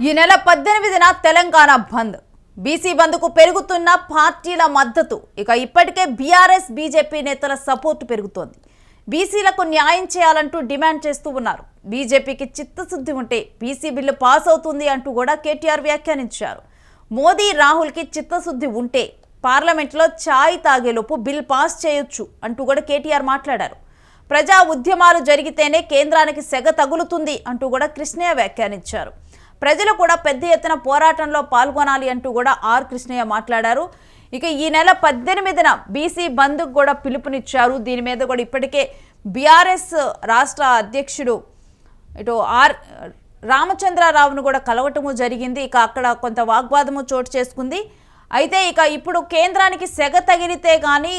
ఈ నెల 18న తెలంగాణ బంద్. బీసీ బంద్కు పెరుగుతున్న పార్టీల మద్దతు. ఇప్పటికే బీఆర్ఎస్ బీజేపీ నేతల సపోర్ట్ పెరుగుతోంది. బీసీలకు న్యాయం చేయాలంటూ డిమాండ్ చేస్తూ ఉన్నారు. బీజేపీకి చిత్తశుద్ధి ఉంటే బీసీ బిల్లు పాస్ అవుతుంది అంటూ కూడా కేటీఆర్ వ్యాఖ్యానించారు. మోదీ రాహుల్కి చిత్తశుద్ధి ఉంటే పార్లమెంట్లో ఛాయ్ తాగేలోపు బిల్ పాస్ చేయొచ్చు అంటూ కూడా కేటీఆర్ మాట్లాడారు. ప్రజా ఉద్యమాలు జరిగితేనే కేంద్రానికి సెగ తగులుతుంది అంటూ కూడా కృష్ణయ్య వ్యాఖ్యానించారు. ప్రజలు కూడా పెద్ద ఎత్తున పోరాటంలో పాల్గొనాలి అంటూ కూడా ఆర్ కృష్ణయ్య మాట్లాడారు. ఈ నెల 18న బీసీ బంద్కు కూడా పిలుపునిచ్చారు. దీని మీద కూడా ఇప్పటికే బీఆర్ఎస్ రాష్ట్ర అధ్యక్షుడు ఆర్ రామచంద్రరావును కూడా కలవటము జరిగింది. అక్కడ కొంత వాగ్వాదము చోటు చేసుకుంది. అయితే ఇప్పుడు కేంద్రానికి సెగ తగిలితే కానీ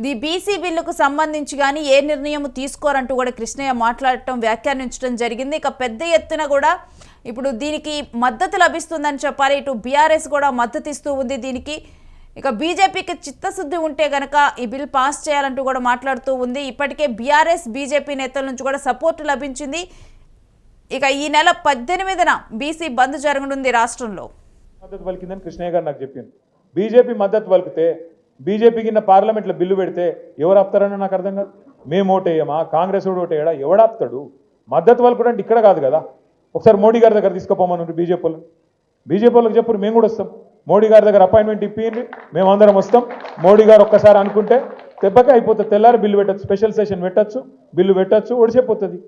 ది బీసీ బిల్లుకు సంబంధించి కానీ ఏ నిర్ణయం తీసుకోరంటూ కూడా కృష్ణయ్య మాట్లాడటం వ్యాఖ్యానించడం జరిగింది. పెద్ద ఎత్తున కూడా ఇప్పుడు దీనికి మద్దతు లభిస్తుందని చెప్పాలి. బీఆర్ఎస్ కూడా మద్దతు ఇస్తూ ఉంది దీనికి. బీజేపీకి చిత్తశుద్ధి ఉంటే గనక ఈ బిల్ పాస్ చేయాలంటూ కూడా మాట్లాడుతూ ఉంది. ఇప్పటికే బీఆర్ఎస్ బీజేపీ నేతల నుంచి కూడా సపోర్టు లభించింది. ఈ నెల 18న బీసీ బంద్ జరగనుంది రాష్ట్రంలో. మద్దతు పలికిందని కృష్ణయ్య గారు నాకు చెప్పింది. బీజేపీ మద్దతు పలికితే బీజేపీకి పార్లమెంట్లో బిల్లు పెడితే ఎవరు ఆపుతారని నాకు అర్థం కాదు. మేము ఓటేయమా, కాంగ్రెస్ ఓటేయడా, ఎవడాపుతాడు? మద్దతు పలుకుడు అంటే ఇక్కడ కాదు కదా. ఒకసారి మోడీ గారి దగ్గర తీసుకుపోమన్నారు బీజేపీ వాళ్ళకి చెప్పు, మేము కూడా వస్తాం. మోడీ గారి దగ్గర అపాయింట్మెంట్ ఇప్పింది, మేమందరం వస్తాం. మోడీ గారు ఒక్కసారి అనుకుంటే దెబ్బకే అయిపోతుంది. తెల్లారి బిల్లు పెట్టచ్చు, స్పెషల్ సెషన్ పెట్టచ్చు, బిల్లు పెట్టచ్చు, ఒడిసిపోతుంది.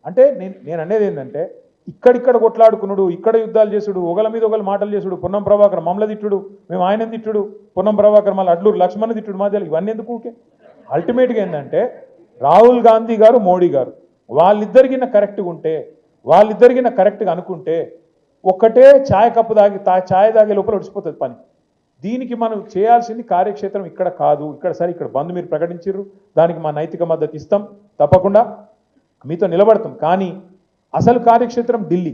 అంటే నేను అనేది ఏంటంటే ఇక్కడిక్కడ కొట్లాడుకున్నాడు, ఇక్కడ యుద్ధాలు చేసుడు, ఒకళ్ళ మీద ఒకళ్ళు మాటలు చేసుడు, పొన్నం ప్రభాకర్ మమ్మల్ని తిట్టుడు, మేము ఆయన తిట్టుడు, పొన్నం ప్రభాకర్ మళ్ళీ అడ్లూరు లక్ష్మణ్ తిట్టుడు, మాధ్యాలు ఇవన్నీ ఎందుకు ఊకే? అల్టిమేట్గా ఏంటంటే రాహుల్ గాంధీ గారు మోడీ గారు వాళ్ళిద్దరికి కరెక్ట్గా ఉంటే, వాళ్ళిద్దరికి కరెక్ట్గా అనుకుంటే ఒక్కటే ఛాయ్ కప్పు ఛాయ్ తాగే లోపల ఒడిచిపోతుంది పని. దీనికి మనం చేయాల్సింది కార్యక్షేత్రం ఇక్కడ కాదు. ఇక్కడ బంద్ మీరు ప్రకటించారు, దానికి మా నైతిక మద్దతు ఇస్తాం, తప్పకుండా మీతో నిలబడతాం. కానీ అసలు కార్యక్షేత్రం ఢిల్లీ.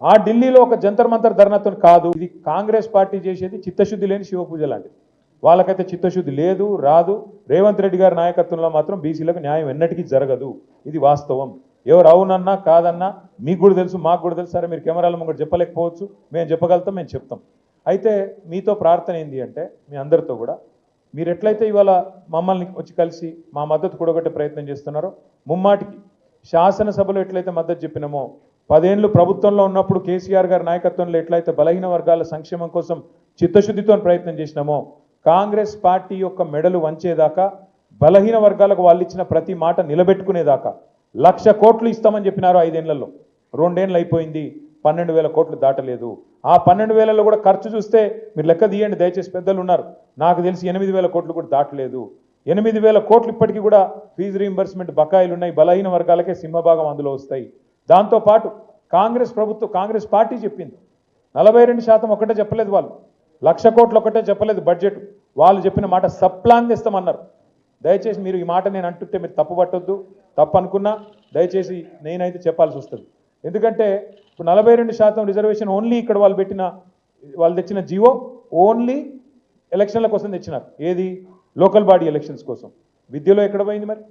ఆ ఢిల్లీలో ఒక జంతర్ మంతర్ ధర్నాతో కాదు. ఇది కాంగ్రెస్ పార్టీ చేసేది చిత్తశుద్ధి లేని శివపూజ లాంటిది. వాళ్ళకైతే చిత్తశుద్ధి లేదు, రాదు. రేవంత్ రెడ్డి గారి నాయకత్వంలో మాత్రం బీసీలకు న్యాయం ఎన్నటికీ జరగదు. ఇది వాస్తవం. ఎవరు అవునన్నా కాదన్నా మీకు కూడా తెలుసు, మాకు కూడా తెలుసు. సరే మీరు కెమెరాల ముందు చెప్పలేకపోవచ్చు, మేము చెప్పగలుగుతాం, మేము చెప్తాం. అయితే మీతో ప్రార్థన ఏంటి అంటే మీ అందరితో కూడా మీరు ఎట్లయితే ఇవాళ మమ్మల్ని వచ్చి కలిసి మా మద్దతు కూడగొట్టే ప్రయత్నం చేస్తున్నారో ముమ్మాటికి శాసనసభలో ఎట్లయితే మద్దతు చెప్పినామో 10 ఏళ్ళు ప్రభుత్వంలో ఉన్నప్పుడు కేసీఆర్ గారి నాయకత్వంలో ఎట్లయితే బలహీన వర్గాల సంక్షేమం కోసం చిత్తశుద్ధితో ప్రయత్నం చేసినామో కాంగ్రెస్ పార్టీ యొక్క మెడలు వంచేదాకా, బలహీన వర్గాలకు వాళ్ళు ఇచ్చిన ప్రతి మాట నిలబెట్టుకునేదాకా 1,00,000 కోట్లు ఇస్తామని చెప్పినారు. 5 ఏళ్లలో 2 ఏళ్ళు అయిపోయింది, 12,000 కోట్లు దాటలేదు. ఆ 12,000లో కూడా ఖర్చు చూస్తే మీరు లెక్క తీయండి దయచేసి, పెద్దలు ఉన్నారు, నాకు తెలిసి 8,000 కోట్లు కూడా దాటలేదు. 8,000 కోట్లు ఇప్పటికీ కూడా ఫీజు రీయింబర్స్మెంట్ బకాయిలు ఉన్నాయి. బలహీన వర్గాలకే సింహభాగం అందులో వస్తాయి. దాంతోపాటు కాంగ్రెస్ పార్టీ చెప్పింది 42% ఒకటే చెప్పలేదు. వాళ్ళు 1,00,000 కోట్లు ఒకటే చెప్పలేదు బడ్జెట్. వాళ్ళు చెప్పిన మాట సప్లాన్ తెస్తామన్నారు. దయచేసి మీరు ఈ మాట నేను అంటుంటే మీరు తప్పు పట్టొద్దు, తప్పు అనుకున్నా దయచేసి నేనైతే చెప్పాల్సి వస్తుంది. ఎందుకంటే ఇప్పుడు 42% రిజర్వేషన్ ఓన్లీ ఇక్కడ వాళ్ళు తెచ్చిన జీవో ఓన్లీ ఎలక్షన్ల కోసం తెచ్చినారు. ఏది? లోకల్ బాడీ ఎలక్షన్స్ కోసం. విద్యలో ఎక్కడ పోయింది మరి?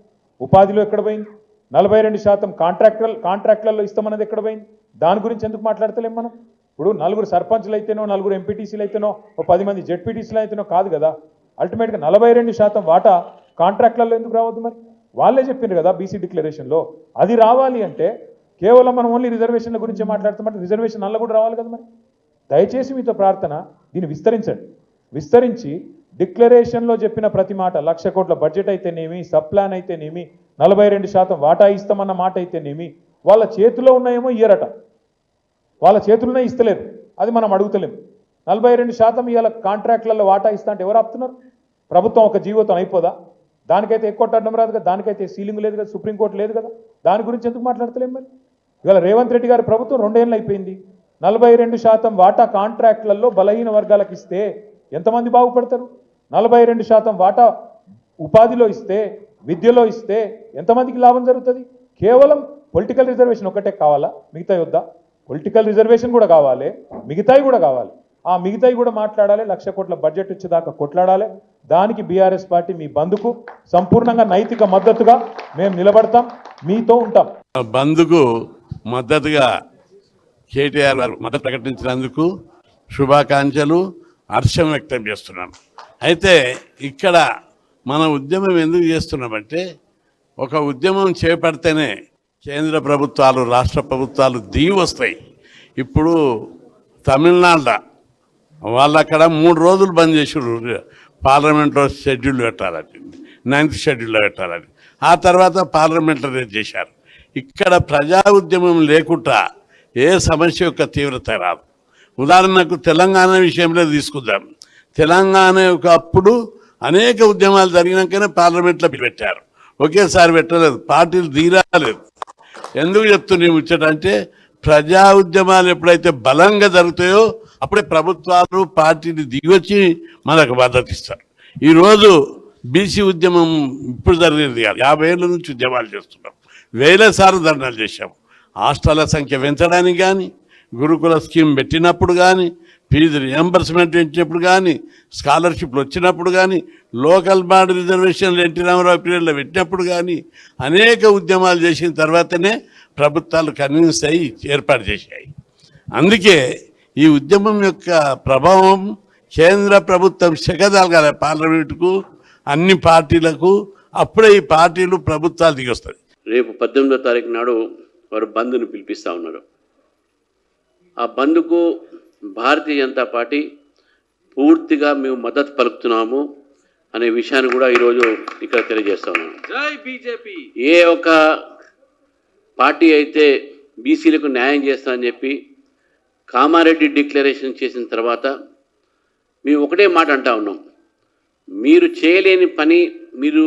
ఉపాధిలో ఎక్కడ పోయింది? 42% కాంట్రాక్టులలో ఇస్తామన్నది ఎక్కడ పోయింది? దాని గురించి ఎందుకు మాట్లాడతలేం మనం? ఇప్పుడు 4 సర్పంచ్లు అయితేనో, 4 ఎంపీటీసీలు అయితేనో, 10 మంది జెడ్పీటీసీలు అయితేనో కాదు కదా. అల్టిమేట్గా 42% వాటా కాంట్రాక్టులలో ఎందుకు రావద్దు మరి? వాళ్ళే చెప్పిండ్రు కదా బీసీ డిక్లరేషన్లో. అది రావాలి అంటే కేవలం మనం ఓన్లీ రిజర్వేషన్ల గురించే మాట్లాడుతామంటే రిజర్వేషన్ అల్ల కూడా రావాలి కదా మరి. దయచేసి మీతో ప్రార్థన, దీన్ని విస్తరించి డిక్లరేషన్లో చెప్పిన ప్రతి మాట 1,00,000 కోట్ల బడ్జెట్ అయితేనేమి, సప్లాన్ అయితేనేమి, 42% వాటా ఇస్తామన్న మాట అయితేనేమి, వాళ్ళ చేతిలో ఉన్నాయేమో ఇయ్యరట, వాళ్ళ చేతుల్లోనే ఇస్తలేరు. అది మనం అడుగుతలేము. 42% ఇవాళ కాంట్రాక్టులలో వాటా ఇస్తా అంటే ఎవరు ఆపుతున్నారు? ప్రభుత్వం ఒక జీవోతో అయిపోదా? దానికైతే ఎక్కువ అడ్డం రాదు కదా, దానికైతే సీలింగ్ లేదు కదా, సుప్రీంకోర్టు లేదు కదా. దాని గురించి ఎందుకు మాట్లాడతలేం మరి? ఇవాళ రేవంత్ రెడ్డి గారి ప్రభుత్వం 2 ఏళ్ళు అయిపోయింది. 42% వాటా కాంట్రాక్టులలో బలహీన వర్గాలకు ఇస్తే ఎంతమంది బాగుపడతారు? 42% వాటా ఉపాధిలో ఇస్తే, విద్యలో ఇస్తే ఎంతమందికి లాభం జరుగుతుంది? కేవలం పొలిటికల్ రిజర్వేషన్ ఒకటే కావాలా? మిగతాయి వద్దా? పొలిటికల్ రిజర్వేషన్ కూడా కావాలి, మిగతాయి కూడా కావాలి. ఆ మిగతాయి కూడా మాట్లాడాలి. 1,00,000 కోట్ల బడ్జెట్ వచ్చేదాకా కొట్లాడాలి. దానికి బీఆర్ఎస్ పార్టీ మీ బంద్కు సంపూర్ణంగా నైతిక మద్దతుగా మేము నిలబడతాం, మీతో ఉంటాం. బంద్కు మద్దతుగా కేటీఆర్ గారు మద్దతు ప్రకటించినందుకు శుభాకాంక్షలు, హర్షం వ్యక్తం చేస్తున్నాను. అయితే ఇక్కడ మన ఉద్యమం ఎందుకు చేస్తున్నామంటే, ఒక ఉద్యమం చేపడితేనే కేంద్ర ప్రభుత్వాలు, రాష్ట్ర ప్రభుత్వాలు దిగి వస్తాయి. ఇప్పుడు తమిళనాడులో వాళ్ళు అక్కడ 3 రోజులు బంద్ చేసారు, పార్లమెంట్లో షెడ్యూల్ పెట్టాలని, 9th షెడ్యూల్లో పెట్టాలని. ఆ తర్వాత పార్లమెంట్లో రేట్ చేశారు. ఇక్కడ ప్రజా ఉద్యమం లేకుండా ఏ సమస్య యొక్క తీవ్రత రాదు. ఉదాహరణకు తెలంగాణ విషయంలో తీసుకుందాం. తెలంగాణ యొక్క అప్పుడు అనేక ఉద్యమాలు జరిగినాకనే పార్లమెంట్లో పెట్టారు, ఒకేసారి పెట్టలేదు, పార్టీలు దిగిరాలేదు. ఎందుకు చెప్తున్నా ముచ్చటంటే, ప్రజా ఉద్యమాలు ఎప్పుడైతే బలంగా జరుగుతాయో అప్పుడే ప్రభుత్వాలు పార్టీలు దిగొచ్చి మనకు మద్దతు ఇస్తారు. ఈరోజు బీసీ ఉద్యమం ఇప్పుడు జరిగేది కాదు, 50 ఏళ్ళ నుంచి ఉద్యమాలు చేస్తున్నాం, వేల సార్లు ధర్నాలు చేశాము. హాస్టళ్ల సంఖ్య పెంచడానికి కానీ, గురుకుల స్కీమ్ పెట్టినప్పుడు కానీ, ఫీజు రియంబర్స్మెంట్ పెట్టినప్పుడు కానీ, స్కాలర్షిప్లు వచ్చినప్పుడు కానీ, లోకల్ బాడీ రిజర్వేషన్లు ఎన్టీ రామారావు పీరియడ్లో పెట్టినప్పుడు కానీ అనేక ఉద్యమాలు చేసిన తర్వాతనే ప్రభుత్వాలు కన్విన్స్ అయ్యి ఏర్పాటు చేశాయి. అందుకే ఈ ఉద్యమం యొక్క ప్రభావం కేంద్ర ప్రభుత్వం శకదాలుగా పార్లమెంటుకు, అన్ని పార్టీలకు, అప్పుడే ఈ పార్టీలు ప్రభుత్వాలు దిగొస్తాయి. రేపు 18వ తారీఖు నాడు వారు బంద్ను పిలిపిస్తూ ఉన్నారు. ఆ బంద్కు భారతీయ జనతా పార్టీ పూర్తిగా మేము మద్దతు పలుకుతున్నాము అనే విషయాన్ని కూడా ఈరోజు ఇక్కడ తెలియజేస్తా ఉన్నాను. జై బీజేపీ. ఏ ఒక పార్టీ అయితే బీసీలకు న్యాయం చేస్తానని చెప్పి కామారెడ్డి డిక్లరేషన్ చేసిన తర్వాత మేము ఒకటే మాట అంటా ఉన్నాం, మీరు చేయలేని పని మీరు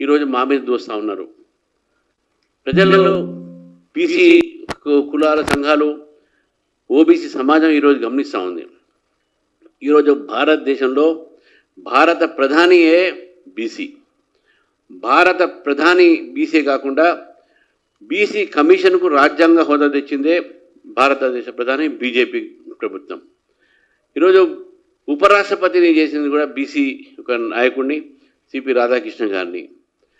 ఈరోజు మా మీద దోస్తూ ఉన్నారు. ప్రజలలో బీసీ కులాల సంఘాలు, ఓబీసీ సమాజం ఈరోజు గమనిస్తూ ఉంది. ఈరోజు భారతదేశంలో భారత ప్రధానియే బీసీ. భారత ప్రధాని బీసీ కాకుండా బీసీ కమిషన్కు రాజ్యాంగ హోదా తెచ్చిందే భారతదేశ ప్రధాని బీజేపీ ప్రభుత్వం. ఈరోజు ఉపరాష్ట్రపతిని చేసింది కూడా బీసీ ఒక నాయకుడిని, సిపి రాధాకృష్ణ గారిని.